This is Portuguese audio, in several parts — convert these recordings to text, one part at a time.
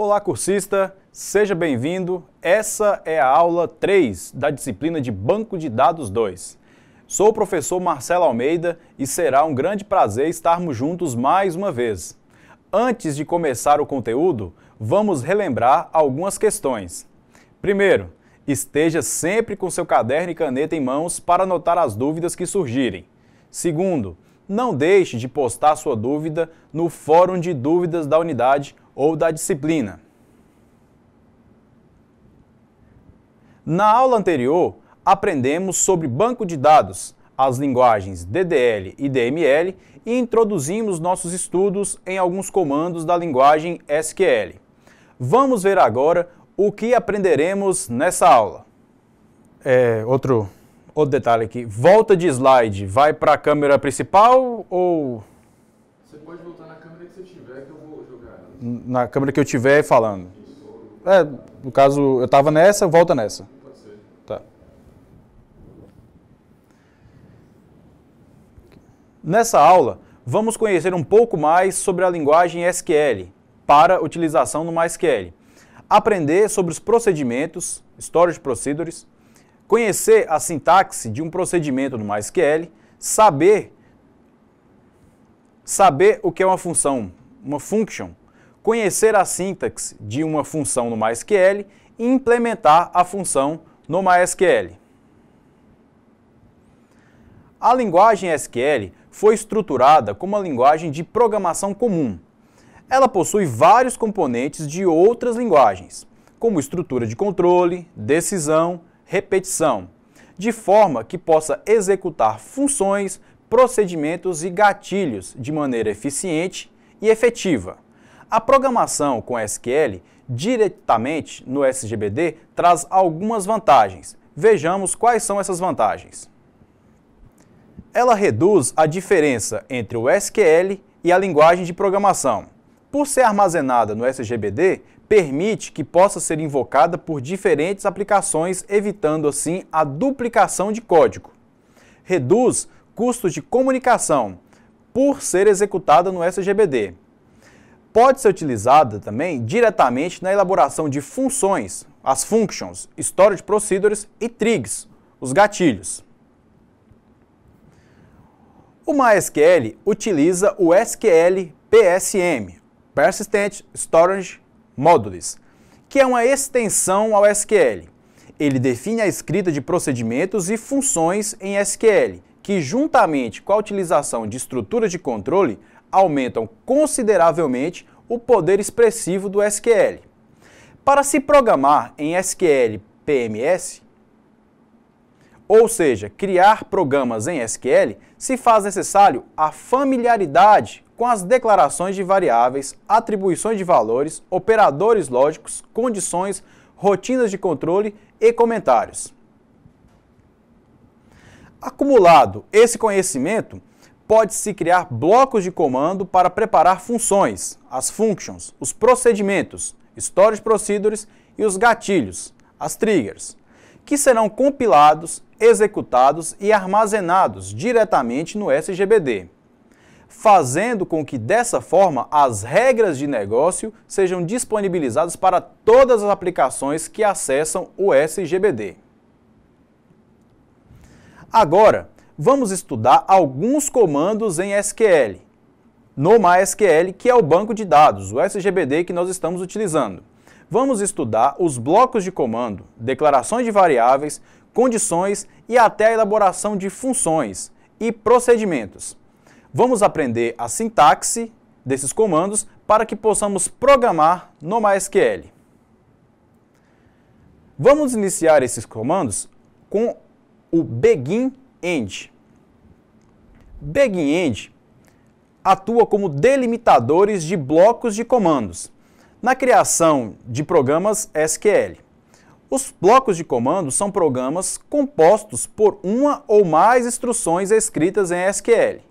Olá, cursista! Seja bem-vindo. Essa é a aula 3 da disciplina de Banco de Dados 2. Sou o professor Marcelo Almeida e será um grande prazer estarmos juntos mais uma vez. Antes de começar o conteúdo, vamos relembrar algumas questões. Primeiro, esteja sempre com seu caderno e caneta em mãos para anotar as dúvidas que surgirem. Segundo, não deixe de postar sua dúvida no fórum de dúvidas da unidade ou da disciplina. Na aula anterior, aprendemos sobre banco de dados, as linguagens DDL e DML e introduzimos nossos estudos em alguns comandos da linguagem SQL. Vamos ver agora o que aprenderemos nessa aula. Outro detalhe aqui, volta de slide, vai para a câmera principal ou... Você pode voltar na câmera que você tiver que eu vou jogar. Na câmera que eu tiver falando. No caso, eu estava nessa, volta nessa. Pode ser. Tá. Nessa aula, vamos conhecer um pouco mais sobre a linguagem SQL para utilização no MySQL. Aprender sobre os procedimentos, Storage Procedures, conhecer a sintaxe de um procedimento no MySQL, saber o que é uma função, uma function, conhecer a sintaxe de uma função no MySQL e implementar a função no MySQL. A linguagem SQL foi estruturada como uma linguagem de programação comum. Ela possui vários componentes de outras linguagens, como estrutura de controle, decisão, repetição, de forma que possa executar funções, procedimentos e gatilhos de maneira eficiente e efetiva. A programação com SQL diretamente no SGBD traz algumas vantagens. Vejamos quais são essas vantagens. Ela reduz a diferença entre o SQL e a linguagem de programação. Por ser armazenada no SGBD, permite que possa ser invocada por diferentes aplicações, evitando assim a duplicação de código. Reduz custos de comunicação, por ser executada no SGBD. Pode ser utilizada também diretamente na elaboração de funções, as functions, storage procedures e trigs, os gatilhos. O MySQL utiliza o SQL PSM, Persistent Storage Modules, que é uma extensão ao SQL. Ele define a escrita de procedimentos e funções em SQL, que juntamente com a utilização de estruturas de controle, aumentam consideravelmente o poder expressivo do SQL. Para se programar em SQL PMS, ou seja, criar programas em SQL, se faz necessário a familiaridade com as declarações de variáveis, atribuições de valores, operadores lógicos, condições, rotinas de controle e comentários. Acumulado esse conhecimento, pode-se criar blocos de comando para preparar funções, as functions, os procedimentos, storage procedures e os gatilhos, as triggers, que serão compilados, executados e armazenados diretamente no SGBD, fazendo com que dessa forma as regras de negócio sejam disponibilizadas para todas as aplicações que acessam o SGBD. Agora, vamos estudar alguns comandos em SQL, no MySQL, que é o banco de dados, o SGBD que nós estamos utilizando. Vamos estudar os blocos de comando, declarações de variáveis, condições e até a elaboração de funções e procedimentos. Vamos aprender a sintaxe desses comandos para que possamos programar no MySQL. Vamos iniciar esses comandos com o BEGIN-END. BEGIN-END atua como delimitadores de blocos de comandos na criação de programas SQL. Os blocos de comando são programas compostos por uma ou mais instruções escritas em SQL.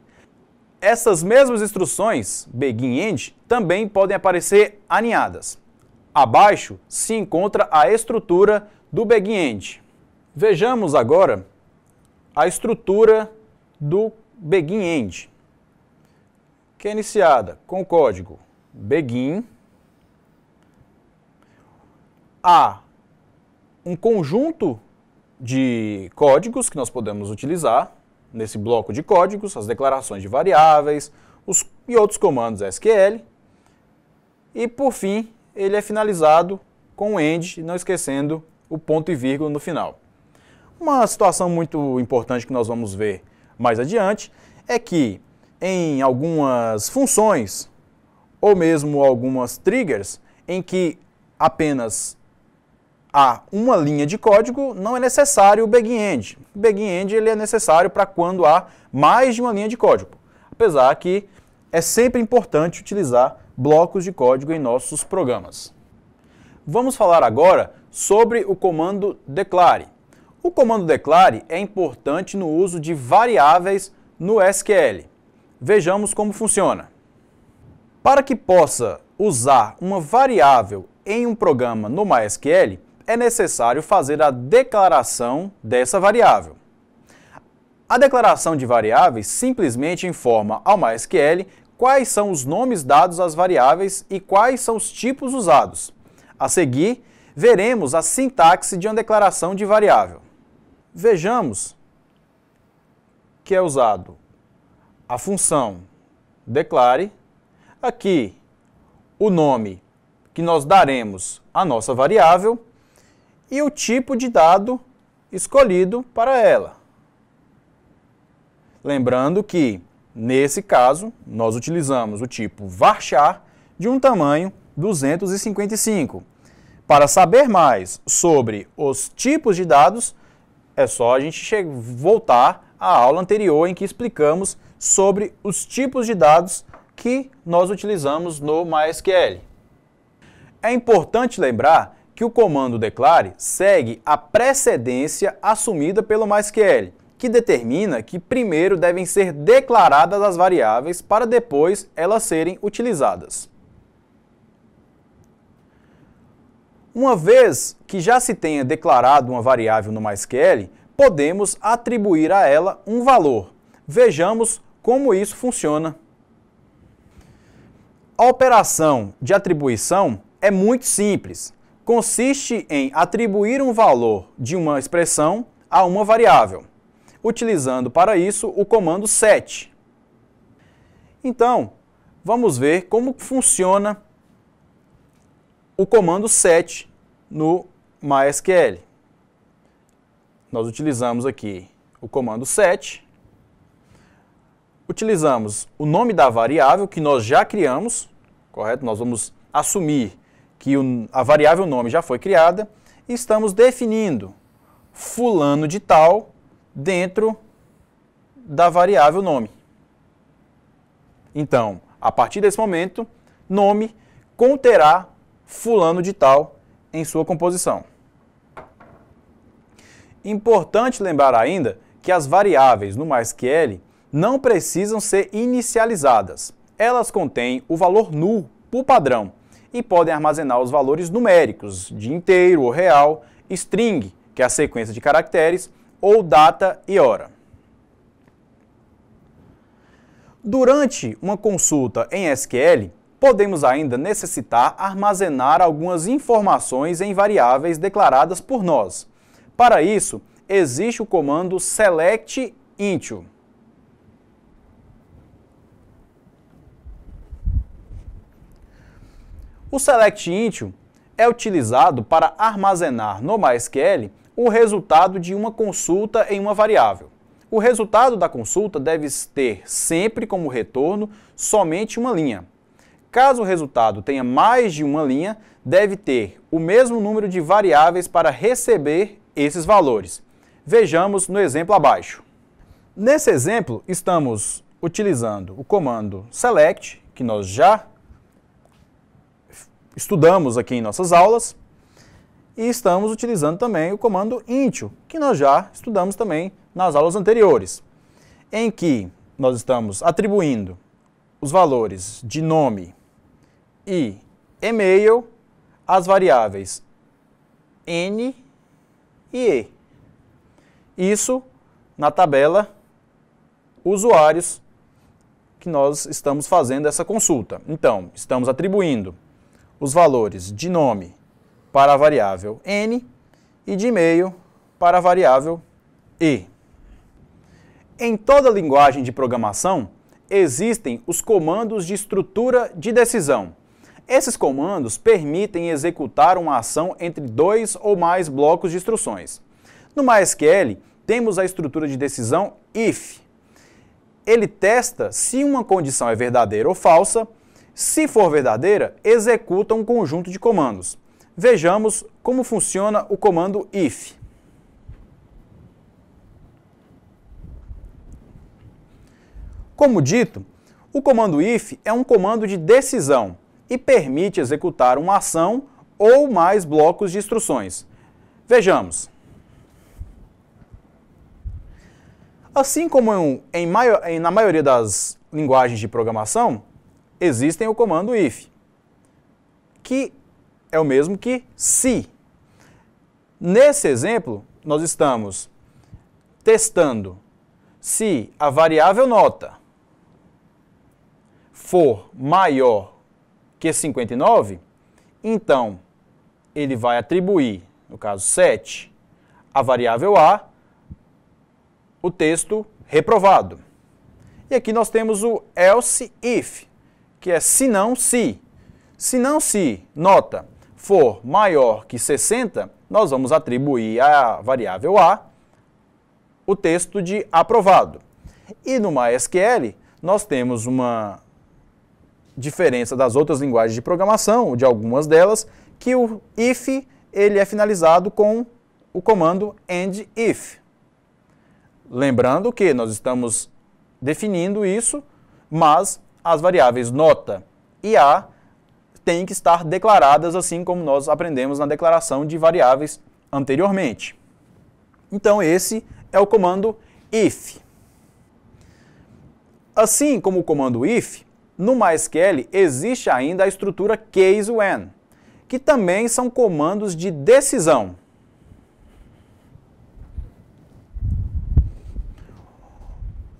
Essas mesmas instruções, BEGIN-END, também podem aparecer aninhadas. Abaixo se encontra a estrutura do BEGIN-END. Vejamos agora a estrutura do BEGIN-END, que é iniciada com o código begin, há um conjunto de códigos que nós podemos utilizar nesse bloco de códigos, as declarações de variáveis e outros comandos SQL. E, por fim, ele é finalizado com o end, não esquecendo o ponto e vírgula no final. Uma situação muito importante que nós vamos ver mais adiante é que em algumas funções ou mesmo algumas triggers em que apenas há uma linha de código, não é necessário o begin-end. O begin-end ele é necessário para quando há mais de uma linha de código, apesar que é sempre importante utilizar blocos de código em nossos programas. Vamos falar agora sobre o comando declare. O comando declare é importante no uso de variáveis no SQL. Vejamos como funciona. Para que possa usar uma variável em um programa no MySQL, é necessário fazer a declaração dessa variável. A declaração de variáveis simplesmente informa ao MySQL quais são os nomes dados às variáveis e quais são os tipos usados. A seguir, veremos a sintaxe de uma declaração de variável. Vejamos que é usado a função declare, aqui o nome que nós daremos à nossa variável e o tipo de dado escolhido para ela. Lembrando que, nesse caso, nós utilizamos o tipo varchar de um tamanho 255. Para saber mais sobre os tipos de dados, é só a gente voltar à aula anterior em que explicamos sobre os tipos de dados que nós utilizamos no MySQL. É importante lembrar que o comando declare segue a precedência assumida pelo MySQL, que determina que primeiro devem ser declaradas as variáveis para depois elas serem utilizadas. Uma vez que já se tenha declarado uma variável no MySQL, podemos atribuir a ela um valor. Vejamos como isso funciona. A operação de atribuição é muito simples. Consiste em atribuir um valor de uma expressão a uma variável, utilizando para isso o comando set. Então, vamos ver como funciona o comando set no MySQL. Nós utilizamos aqui o comando set, utilizamos o nome da variável que nós já criamos, correto? Nós vamos assumir que a variável nome já foi criada e estamos definindo fulano de tal dentro da variável nome. Então, a partir desse momento, nome conterá fulano de tal em sua composição. Importante lembrar ainda que as variáveis no MySQL não precisam ser inicializadas. Elas contêm o valor null por padrão e podem armazenar os valores numéricos de inteiro ou real, string, que é a sequência de caracteres, ou data e hora. Durante uma consulta em SQL, podemos ainda necessitar armazenar algumas informações em variáveis declaradas por nós. Para isso, existe o comando select into. O select into é utilizado para armazenar no MySQL o resultado de uma consulta em uma variável. O resultado da consulta deve ter sempre como retorno somente uma linha. Caso o resultado tenha mais de uma linha, deve ter o mesmo número de variáveis para receber esses valores. Vejamos no exemplo abaixo. Nesse exemplo, estamos utilizando o comando select, que nós já estudamos aqui em nossas aulas, e estamos utilizando também o comando into, que nós já estudamos também nas aulas anteriores, em que nós estamos atribuindo os valores de nome e e-mail às variáveis n e e. Isso na tabela usuários que nós estamos fazendo essa consulta. Então, estamos atribuindo os valores de nome para a variável n e de e-mail para a variável e. Em toda linguagem de programação, existem os comandos de estrutura de decisão. Esses comandos permitem executar uma ação entre 2 ou mais blocos de instruções. No MySQL, temos a estrutura de decisão if. Ele testa se uma condição é verdadeira ou falsa. Se for verdadeira, executa um conjunto de comandos. Vejamos como funciona o comando if. Como dito, o comando if é um comando de decisão e permite executar uma ação ou mais blocos de instruções. Vejamos. Assim como na maioria das linguagens de programação, existem o comando if, que é o mesmo que se. Nesse exemplo, nós estamos testando se a variável nota for maior que 59, então ele vai atribuir, no caso 7, a variável a o texto reprovado. E aqui nós temos o else if, que é se não se. Se não se nota for maior que 60, nós vamos atribuir à variável a o texto de aprovado. E no MySQL, nós temos uma diferença das outras linguagens de programação, de algumas delas, que o if ele é finalizado com o comando end if. Lembrando que nós estamos definindo isso, mas as variáveis nota e a têm que estar declaradas, assim como nós aprendemos na declaração de variáveis anteriormente. Então esse é o comando if. Assim como o comando if, no MySQL existe ainda a estrutura case when, que também são comandos de decisão.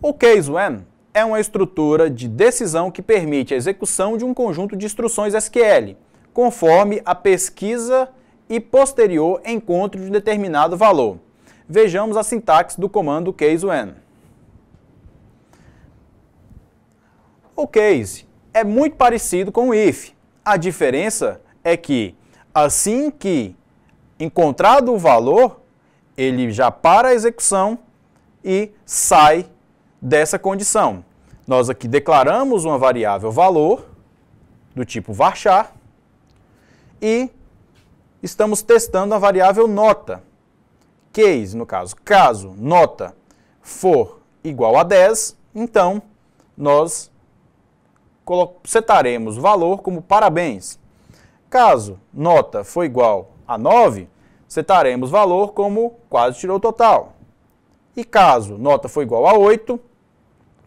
O case when é uma estrutura de decisão que permite a execução de um conjunto de instruções SQL, conforme a pesquisa e posterior encontro de um determinado valor. Vejamos a sintaxe do comando case when. O case é muito parecido com o if. A diferença é que, assim que encontrado o valor, ele já para a execução e sai dessa condição. Nós aqui declaramos uma variável valor, do tipo varchar, e estamos testando a variável nota. Case, no caso nota for igual a 10, então nós setaremos o valor como parabéns. Caso nota for igual a 9, setaremos valor como quase tirou o total. E caso nota for igual a 8,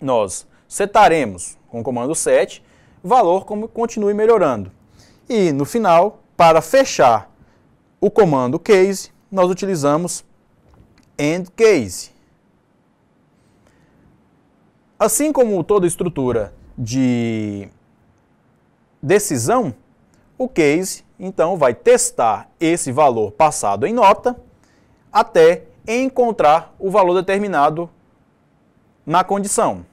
nós setaremos com o comando set valor como continue melhorando. E no final, para fechar o comando case, nós utilizamos end case. Assim como toda estrutura de decisão, o case então vai testar esse valor passado em nota até encontrar o valor determinado na condição.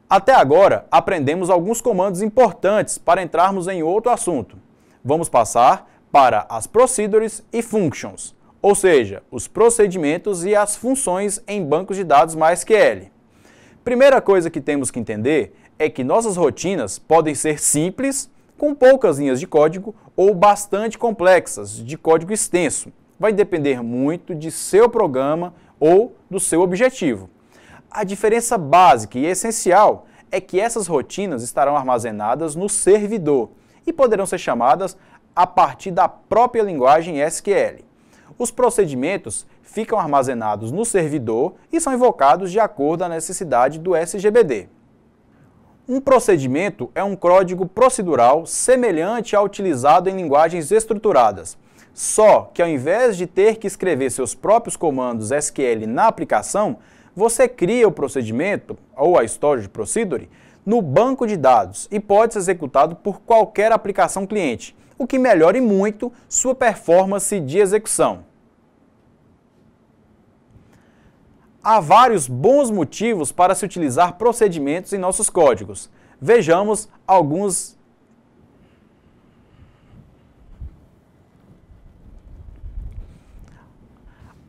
Até agora, aprendemos alguns comandos importantes para entrarmos em outro assunto. Vamos passar para as procedures e functions, ou seja, os procedimentos e as funções em bancos de dados MySQL. Primeira coisa que temos que entender é que nossas rotinas podem ser simples, com poucas linhas de código, ou bastante complexas, de código extenso. Vai depender muito de seu programa ou do seu objetivo. A diferença básica e essencial é que essas rotinas estarão armazenadas no servidor e poderão ser chamadas a partir da própria linguagem SQL. Os procedimentos ficam armazenados no servidor e são invocados de acordo com a necessidade do SGBD. Um procedimento é um código procedural semelhante ao utilizado em linguagens estruturadas, só que ao invés de ter que escrever seus próprios comandos SQL na aplicação, você cria o procedimento, ou a storage procedure, no banco de dados e pode ser executado por qualquer aplicação cliente, o que melhore muito sua performance de execução. Há vários bons motivos para se utilizar procedimentos em nossos códigos. Vejamos alguns.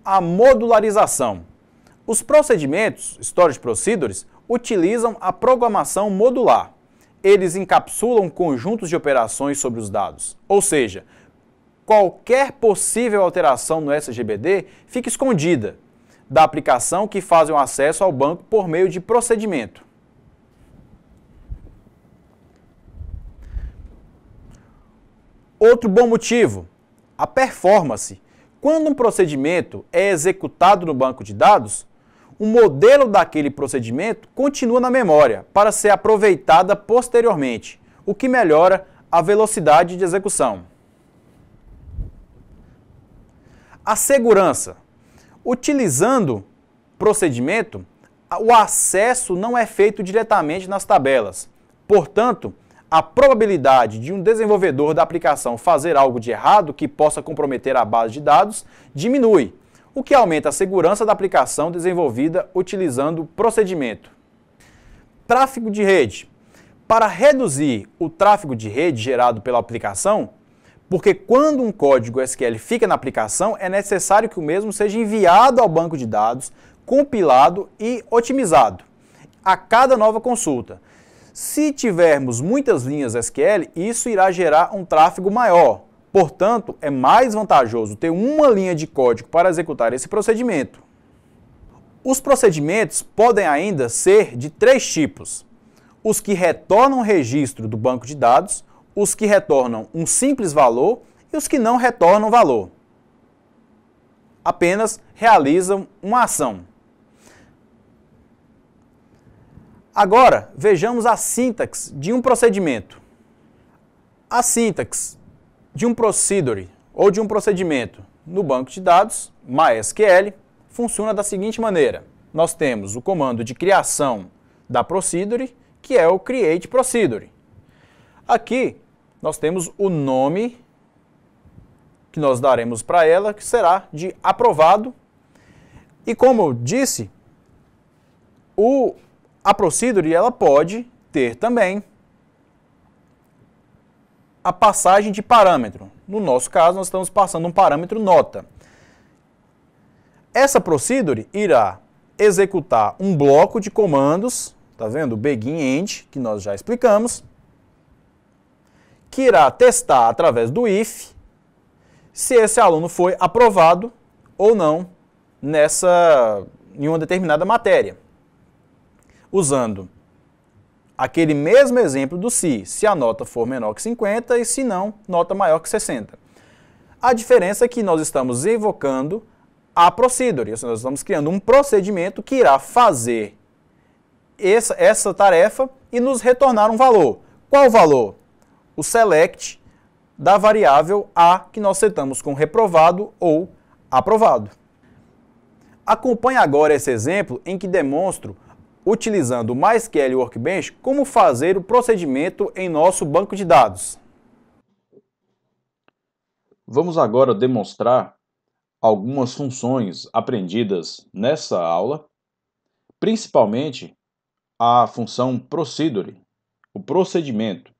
A modularização. Os procedimentos, storage procedures, utilizam a programação modular. Eles encapsulam conjuntos de operações sobre os dados. Ou seja, qualquer possível alteração no SGBD fica escondida da aplicação que faz o acesso ao banco por meio de procedimento. Outro bom motivo, a performance. Quando um procedimento é executado no banco de dados, o modelo daquele procedimento continua na memória para ser aproveitada posteriormente, o que melhora a velocidade de execução. A segurança. Utilizando procedimento, o acesso não é feito diretamente nas tabelas. Portanto, a probabilidade de um desenvolvedor da aplicação fazer algo de errado que possa comprometer a base de dados diminui, o que aumenta a segurança da aplicação desenvolvida utilizando procedimento. Tráfego de rede. Para reduzir o tráfego de rede gerado pela aplicação, porque quando um código SQL fica na aplicação, é necessário que o mesmo seja enviado ao banco de dados, compilado e otimizado a cada nova consulta. Se tivermos muitas linhas SQL, isso irá gerar um tráfego maior. Portanto, é mais vantajoso ter uma linha de código para executar esse procedimento. Os procedimentos podem ainda ser de três tipos: os que retornam o registro do banco de dados, os que retornam um simples valor e os que não retornam valor. Apenas realizam uma ação. Agora, vejamos a sintaxe de um procedimento. A sintaxe de um procedure ou de um procedimento no banco de dados, MySQL, funciona da seguinte maneira. Nós temos o comando de criação da procedure, que é o create procedure. Aqui nós temos o nome que nós daremos para ela, que será de aprovado. E como eu disse, a procedure ela pode ter também a passagem de parâmetro. No nosso caso, nós estamos passando um parâmetro nota. Essa procedure irá executar um bloco de comandos, tá vendo? Begin end, que nós já explicamos, que irá testar através do if se esse aluno foi aprovado ou não em uma determinada matéria, usando aquele mesmo exemplo do se a nota for menor que 50 e se não, nota maior que 60. A diferença é que nós estamos invocando a procedure, nós estamos criando um procedimento que irá fazer essa tarefa e nos retornar um valor. Qual valor? O select da variável A que nós setamos com reprovado ou aprovado. Acompanhe agora esse exemplo em que demonstro, utilizando o MySQL Workbench, como fazer o procedimento em nosso banco de dados. Vamos agora demonstrar algumas funções aprendidas nessa aula, principalmente a função procedure, o procedimento.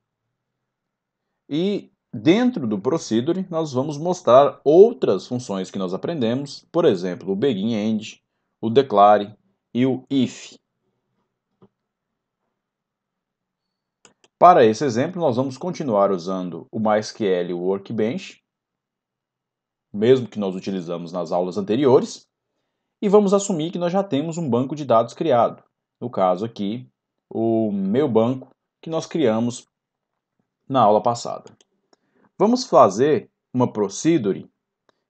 E dentro do procedure nós vamos mostrar outras funções que nós aprendemos, por exemplo, o begin end, o declare e o if. Para esse exemplo, nós vamos continuar usando o MySQL Workbench, mesmo que nós utilizamos nas aulas anteriores, e vamos assumir que nós já temos um banco de dados criado. No caso aqui, o meu banco que nós criamos na aula passada. Vamos fazer uma procedure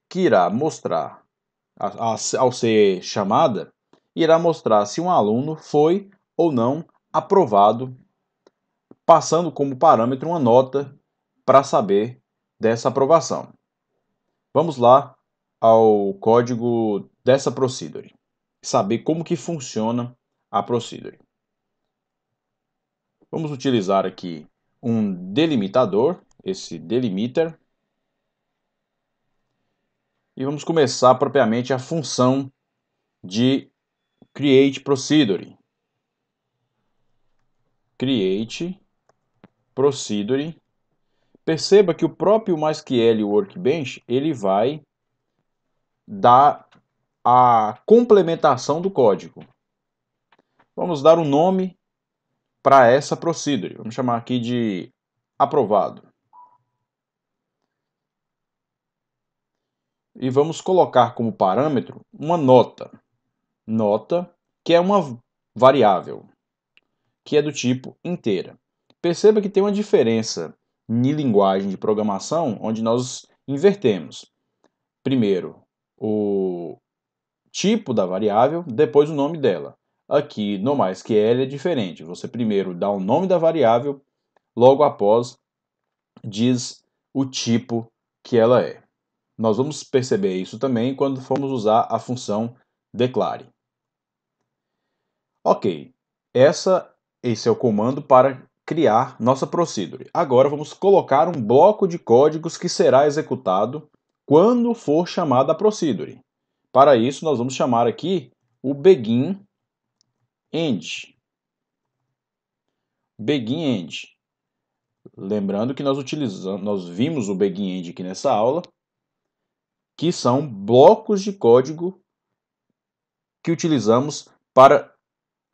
que irá mostrar, ao ser chamada, irá mostrar se um aluno foi ou não aprovado, passando como parâmetro uma nota para saber dessa aprovação. Vamos lá ao código dessa procedure, saber como que funciona a procedure. Vamos utilizar aqui um delimitador, esse delimiter. E vamos começar propriamente a função de create procedure. Create procedure. Perceba que o próprio MySQL Workbench ele vai dar a complementação do código. Vamos dar um nome para essa procedure. Vamos chamar aqui de aprovado. E vamos colocar como parâmetro uma nota. Nota, que é uma variável, que é do tipo inteira. Perceba que tem uma diferença em linguagem de programação, onde nós invertemos. Primeiro, o tipo da variável, depois o nome dela. Aqui no MySQL é diferente. Você primeiro dá o nome da variável, logo após diz o tipo que ela é. Nós vamos perceber isso também quando formos usar a função declare. Ok, esse é o comando para criar nossa procedure. Agora vamos colocar um bloco de códigos que será executado quando for chamada a procedure. Para isso, nós vamos chamar aqui o begin end. Begin end. Lembrando que nós vimos o begin end aqui nessa aula, que são blocos de código que utilizamos para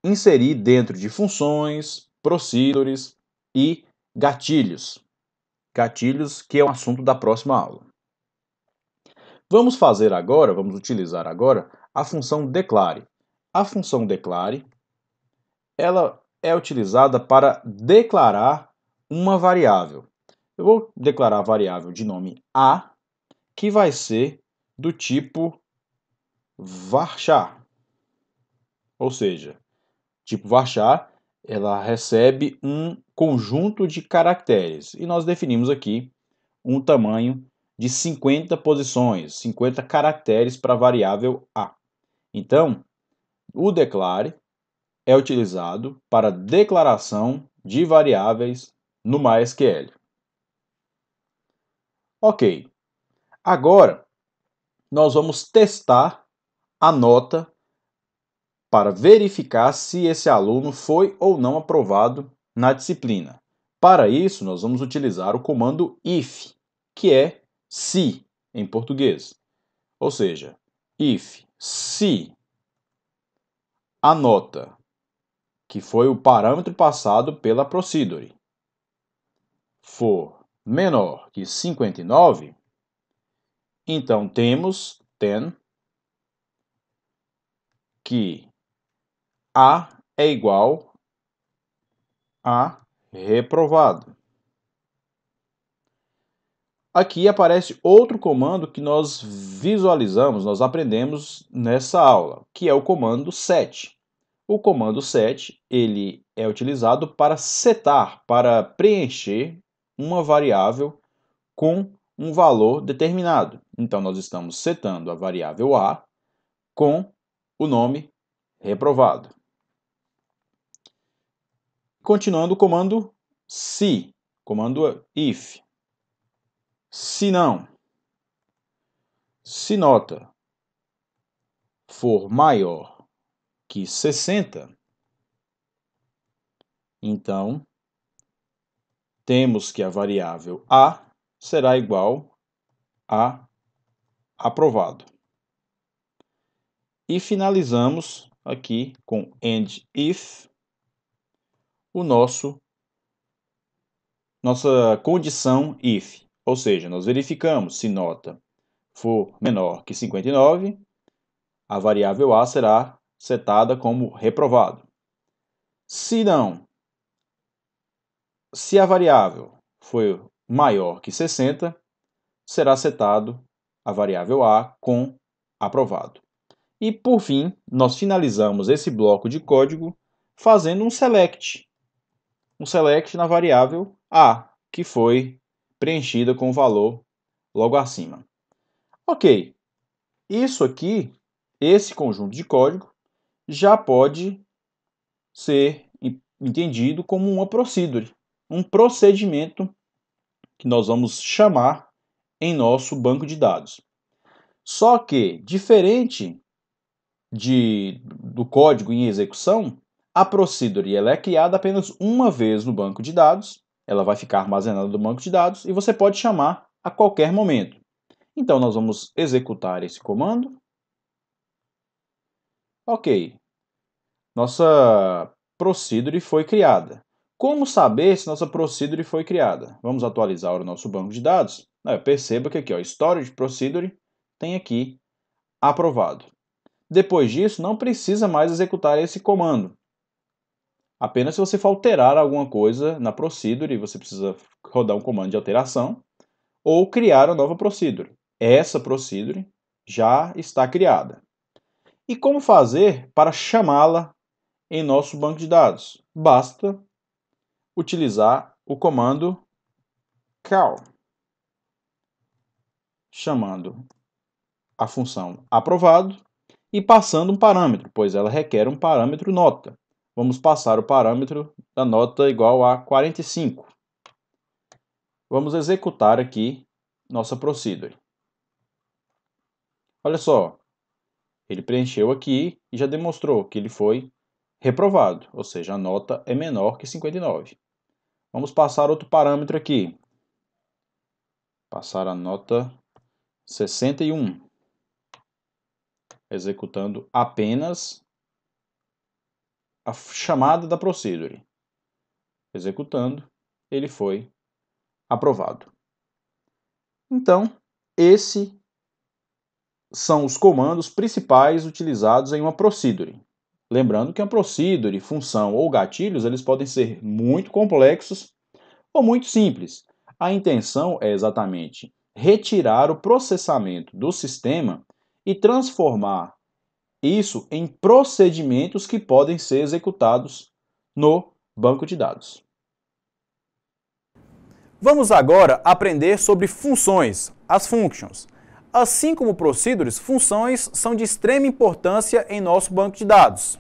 inserir dentro de funções, procedures e gatilhos. Gatilhos que é o assunto da próxima aula. Vamos utilizar agora a função declare. A função declare, ela é utilizada para declarar uma variável. Eu vou declarar a variável de nome A, que vai ser do tipo varchar. Ou seja, tipo varchar, ela recebe um conjunto de caracteres. E nós definimos aqui um tamanho de 50 posições, 50 caracteres para a variável A. Então, o declare é utilizado para declaração de variáveis no MySQL. Ok, agora nós vamos testar a nota para verificar se esse aluno foi ou não aprovado na disciplina. Para isso, nós vamos utilizar o comando if, que é se em português. Ou seja, if, se a nota, que foi o parâmetro passado pela procedure, for menor que 59, então temos que A é igual a reprovado. Aqui aparece outro comando que nós visualizamos, nós aprendemos nessa aula, que é o comando set. O comando set, ele é utilizado para setar, para preencher uma variável com um valor determinado. Então, nós estamos setando a variável A com o nome reprovado. Continuando o comando se, comando if. Se não, se nota for maior que 60, então temos que a variável A será igual a aprovado. E finalizamos aqui com end if nossa condição if. Ou seja, nós verificamos se nota for menor que 59, a variável A será setada como reprovado. Se não, se a variável for maior que 60, será setado a variável A com aprovado. E por fim, nós finalizamos esse bloco de código fazendo um select na variável A, que foi preenchida com o valor logo acima. Ok, isso aqui, esse conjunto de código, já pode ser entendido como uma procedure, um procedimento que nós vamos chamar em nosso banco de dados. Só que, diferente do código em execução, a procedure ela é criada apenas uma vez no banco de dados, ela vai ficar armazenada no banco de dados e você pode chamar a qualquer momento. Então, nós vamos executar esse comando. Ok, nossa procedure foi criada. Como saber se nossa procedure foi criada? Vamos atualizar o nosso banco de dados. Perceba que aqui, Storage Procedure, tem aqui aprovado. Depois disso, não precisa mais executar esse comando. Apenas se você for alterar alguma coisa na procedure, você precisa rodar um comando de alteração ou criar uma nova procedure. Essa procedure já está criada. E como fazer para chamá-la em nosso banco de dados? Basta utilizar o comando call, chamando a função aprovado e passando um parâmetro, pois ela requer um parâmetro nota. Vamos passar o parâmetro da nota igual a 45. Vamos executar aqui nossa procedure. Olha só, ele preencheu aqui e já demonstrou que ele foi reprovado, ou seja, a nota é menor que 59. Vamos passar outro parâmetro aqui. Passar a nota 61. Executando apenas a chamada da procedure. Executando, ele foi aprovado. Então, esses são os comandos principais utilizados em uma procedure. Lembrando que uma procedure, função ou gatilhos, eles podem ser muito complexos ou muito simples. A intenção é exatamente retirar o processamento do sistema e transformar isso em procedimentos que podem ser executados no banco de dados. Vamos agora aprender sobre funções, as functions. Assim como procedures, funções são de extrema importância em nosso banco de dados.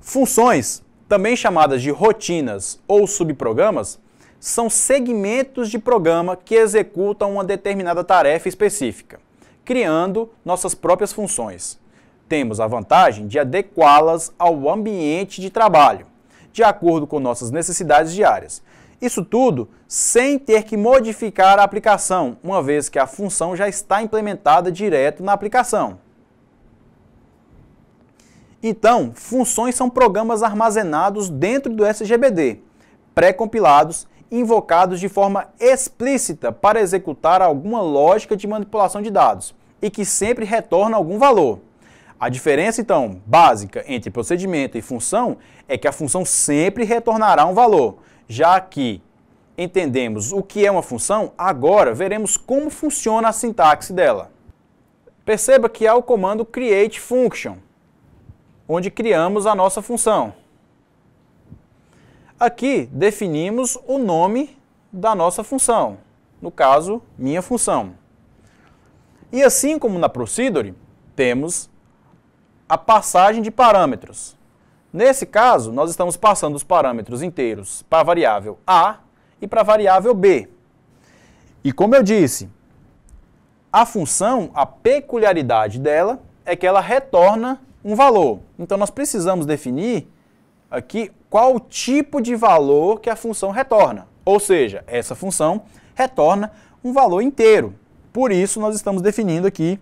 Funções, também chamadas de rotinas ou subprogramas, são segmentos de programa que executam uma determinada tarefa específica, criando nossas próprias funções. Temos a vantagem de adequá-las ao ambiente de trabalho, de acordo com nossas necessidades diárias. Isso tudo sem ter que modificar a aplicação, uma vez que a função já está implementada direto na aplicação. Então, funções são programas armazenados dentro do SGBD, pré-compilados, invocados de forma explícita para executar alguma lógica de manipulação de dados e que sempre retorna algum valor. A diferença, então, básica entre procedimento e função é que a função sempre retornará um valor. Já que entendemos o que é uma função, agora veremos como funciona a sintaxe dela. Perceba que há o comando createFunction, onde criamos a nossa função. Aqui definimos o nome da nossa função, no caso, minha função. E assim como na procedure, temos a passagem de parâmetros. Nesse caso, nós estamos passando os parâmetros inteiros para a variável A e para a variável B. E como eu disse, a função, a peculiaridade dela é que ela retorna um valor. Então nós precisamos definir aqui qual o tipo de valor que a função retorna. Ou seja, essa função retorna um valor inteiro. Por isso nós estamos definindo aqui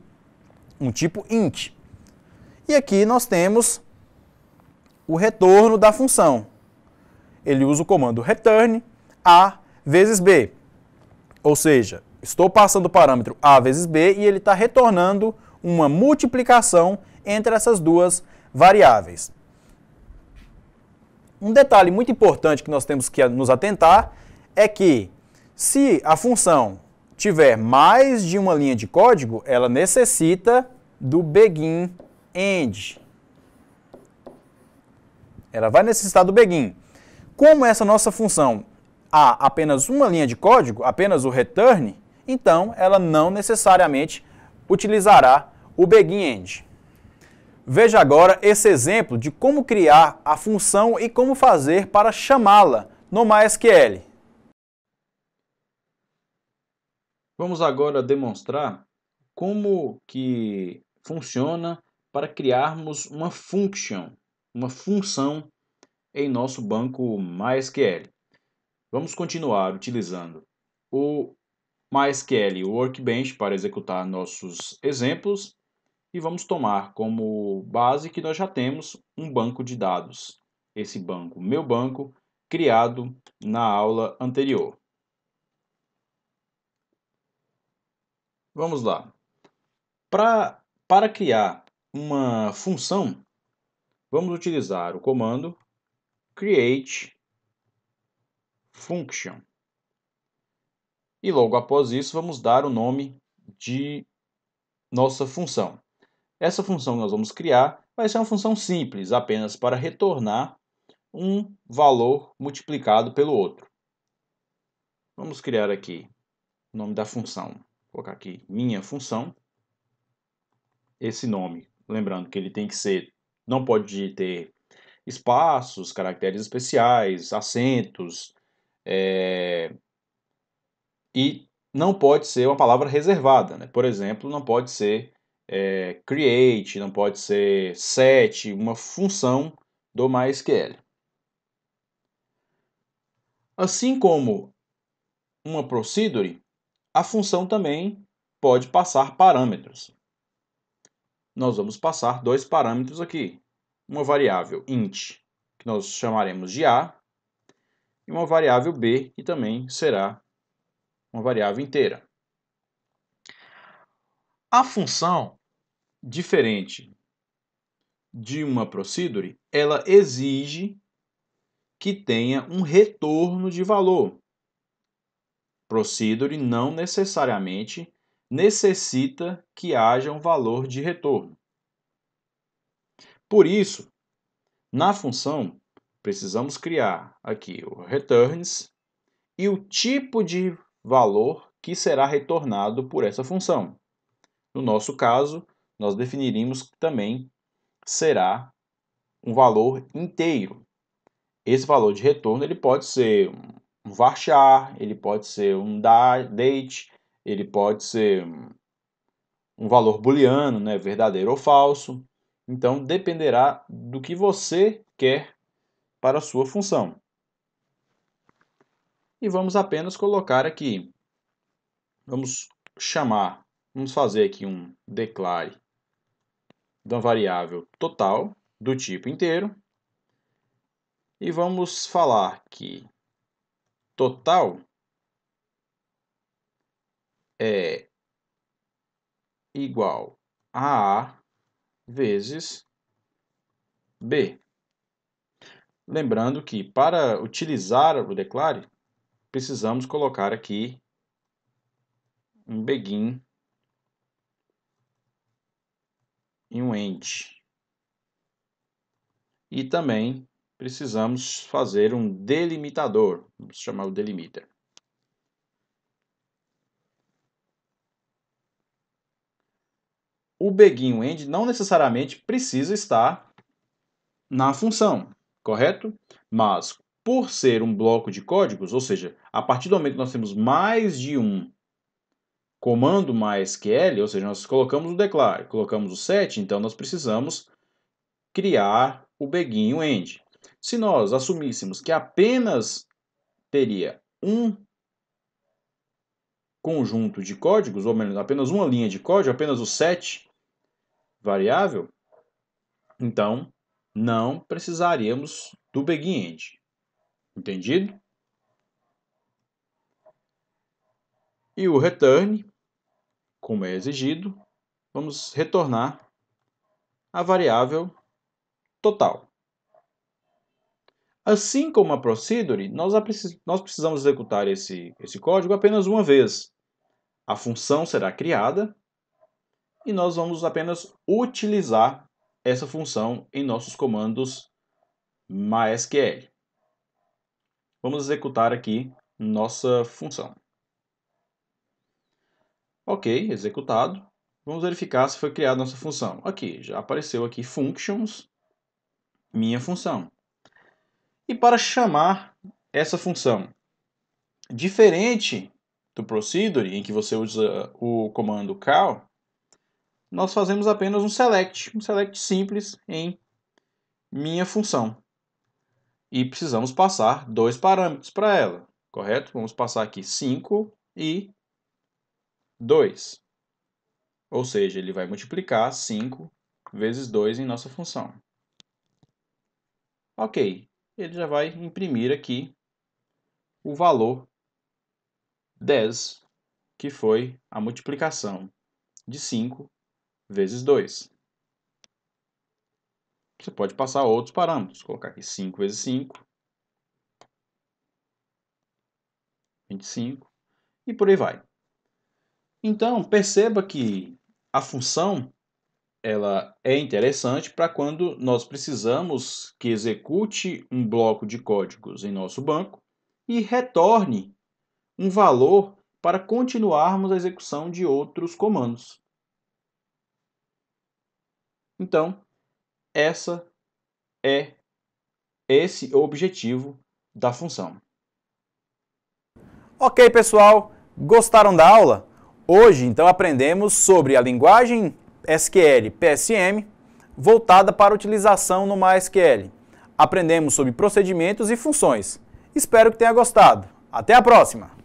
um tipo int. E aqui nós temos o retorno da função. Ele usa o comando return A vezes B. Ou seja, estou passando o parâmetro A vezes B e ele está retornando uma multiplicação entre essas duas variáveis. Um detalhe muito importante que nós temos que nos atentar é que se a função tiver mais de uma linha de código, ela necessita do begin end. Ela vai necessitar do begin. Como essa nossa função há apenas uma linha de código, apenas o return, então ela não necessariamente utilizará o begin end. Veja agora esse exemplo de como criar a função e como fazer para chamá-la no MySQL. Vamos agora demonstrar como que funciona para criarmos uma função em nosso banco MySQL. Vamos continuar utilizando o MySQL Workbench para executar nossos exemplos e vamos tomar como base que nós já temos um banco de dados. Esse banco, meu banco, criado na aula anterior. Vamos lá. Para criar uma função, vamos utilizar o comando create function. E logo após isso, vamos dar o nome de nossa função. Essa função que nós vamos criar vai ser uma função simples, apenas para retornar um valor multiplicado pelo outro. Vamos criar aqui o nome da função. Vou colocar aqui minha função. Esse nome, lembrando que ele tem que ser, não pode ter espaços, caracteres especiais, acentos, e não pode ser uma palavra reservada, né? Por exemplo, não pode ser create, não pode ser set, uma função do MySQL. Assim como uma procedure, a função também pode passar parâmetros. Nós vamos passar dois parâmetros aqui. Uma variável int, que nós chamaremos de A, e uma variável B, que também será uma variável inteira. A função, diferente de uma procedure, ela exige que tenha um retorno de valor. Procedure não necessariamente necessita que haja um valor de retorno. Por isso, na função, precisamos criar aqui o returns e o tipo de valor que será retornado por essa função. No nosso caso, nós definiríamos que também será um valor inteiro. Esse valor de retorno ele pode ser um varchar, ele pode ser um date, ele pode ser um valor booleano, né, verdadeiro ou falso. Então, dependerá do que você quer para a sua função. E vamos apenas colocar aqui, vamos fazer aqui um declare da variável total do tipo inteiro. E vamos falar que total é igual a A vezes B. Lembrando que para utilizar o declare, precisamos colocar aqui um begin e um end. E também precisamos fazer um delimitador, vamos chamar o delimiter. O begin e o end não necessariamente precisa estar na função, correto? Mas por ser um bloco de códigos, ou seja, a partir do momento que nós temos mais de um comando MySQL, ou seja, nós colocamos o declare, colocamos o set, então nós precisamos criar o begin e o end. Se nós assumíssemos que apenas teria um conjunto de códigos, ou menos, apenas uma linha de código, apenas o set variável, então não precisaríamos do begin e end. Entendido? E o return, como é exigido, vamos retornar a variável total. Assim como a procedure, nós precisamos executar esse código apenas uma vez. A função será criada e nós vamos apenas utilizar essa função em nossos comandos MySQL. Vamos executar aqui nossa função. Ok, executado. Vamos verificar se foi criada nossa função. Aqui, já apareceu aqui functions, minha função. E para chamar essa função, diferente do procedure, em que você usa o comando call, nós fazemos apenas um select simples em minha função. E precisamos passar 2 parâmetros para ela, correto? Vamos passar aqui 5 e 2. Ou seja, ele vai multiplicar 5 vezes 2 em nossa função. Ok, ele já vai imprimir aqui o valor 10, que foi a multiplicação de 5 vezes 2. Você pode passar outros parâmetros, colocar aqui 5 vezes 5, 25, e por aí vai. Então, perceba que a função ela é interessante para quando nós precisamos que execute um bloco de códigos em nosso banco e retorne um valor para continuarmos a execução de outros comandos. Então, esse é o objetivo da função. Ok, pessoal, gostaram da aula? Hoje, então, aprendemos sobre a linguagem SQL PSM voltada para utilização no MySQL. Aprendemos sobre procedimentos e funções. Espero que tenha gostado. Até a próxima!